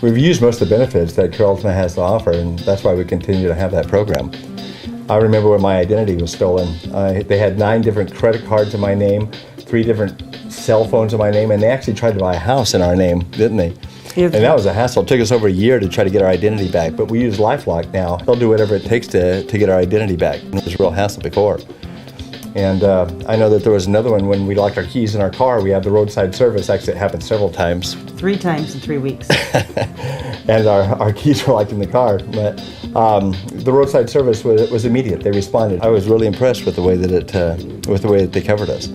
we've used most of the benefits that Care Ultima has to offer, and that's why we continue to have that program. I remember when my identity was stolen. They had 9 different credit cards in my name, 3 different cell phones in my name, and they actually tried to buy a house in our name, didn't they? And that was a hassle. It took us over a year to try to get our identity back, but we use LifeLock now. They'll do whatever it takes to get our identity back. It was a real hassle before. And I know that there was another one when we locked our keys in our car. We had the roadside service. Actually, it happened several times. 3 times in 3 weeks. And our keys were locked in the car. But the roadside service was immediate. They responded. I was really impressed with the way that they covered us.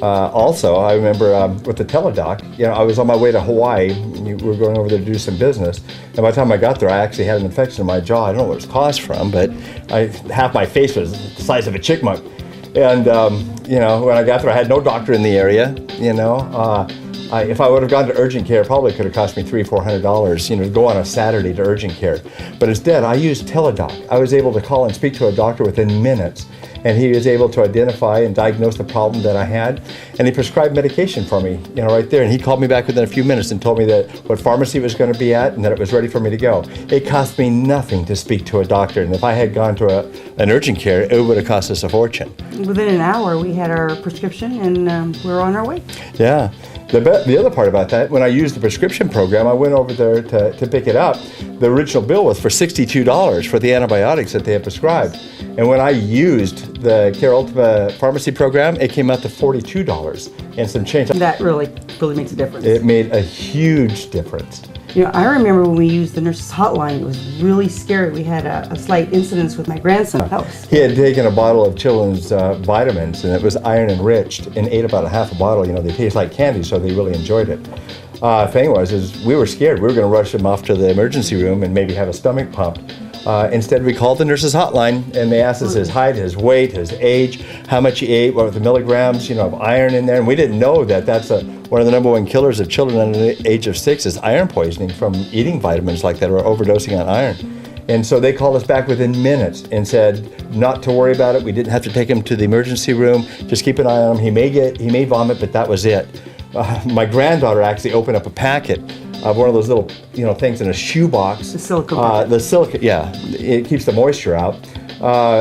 Also, I remember with the teledoc, I was on my way to Hawaii. We were going over there to do some business. And by the time I got there, I actually had an infection in my jaw. I don't know where it was caused from, but half my face was the size of a chipmunk. And, when I got there, I had no doctor in the area, if I would have gone to urgent care, it probably could have cost me $300-400, to go on a Saturday to urgent care. But instead, I used teledoc. I was able to call and speak to a doctor within minutes, and he was able to identify and diagnose the problem that I had, and he prescribed medication for me, right there. And he called me back within a few minutes and told me that what pharmacy it was going to be at and that it was ready for me to go. It cost me nothing to speak to a doctor, and if I had gone to an urgent care, it would have cost us a fortune. Within an hour, we had our prescription, and we were on our way. Yeah. The other part about that, when I used the prescription program, I went over there to pick it up. The original bill was for $62 for the antibiotics that they had prescribed. And when I used the Care Ultima pharmacy program, it came out to $42 and some change. That really makes a difference. It made a huge difference. I remember when we used the nurse's hotline, it was really scary. We had a slight incident with my grandson. He had taken a bottle of children's vitamins, and it was iron enriched, and ate about a half a bottle. They taste like candy, so they really enjoyed it. Thing was we were scared. We were going to rush him off to the emergency room and maybe have a stomach pump. Instead, we called the nurse's hotline, and they asked us his height, his weight, his age, how much he ate, what were the milligrams, of iron in there. And we didn't know that that's one of the #1 killers of children under the age of 6 is iron poisoning from eating vitamins like that or overdosing on iron. And so they called us back within minutes and said not to worry about it. We didn't have to take him to the emergency room. Just keep an eye on him. He may vomit, but that was it. My granddaughter actually opened up a packet of one of those little, things in a shoebox. The silicone. The silica, yeah. It keeps the moisture out.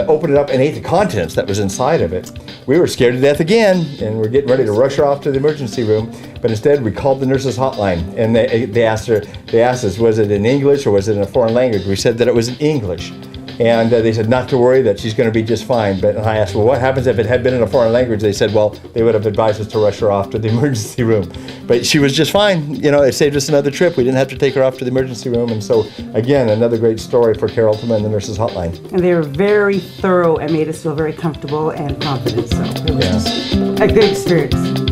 Opened it up and ate the contents that was inside of it. We were scared to death again, and we're getting ready to rush her off to the emergency room. But instead, we called the nurse's hotline, and they asked us, was it in English or was it in a foreign language? We said that it was in English. And they said not to worry, that she's going to be just fine. But I asked, well, what happens if it had been in a foreign language? They said, well, they would have advised us to rush her off to the emergency room. But she was just fine. It saved us another trip. We didn't have to take her off to the emergency room. And so, again, another great story for Care Ultima and the nurse's hotline. And they were very thorough and made us feel very comfortable and confident. So it was just a good experience.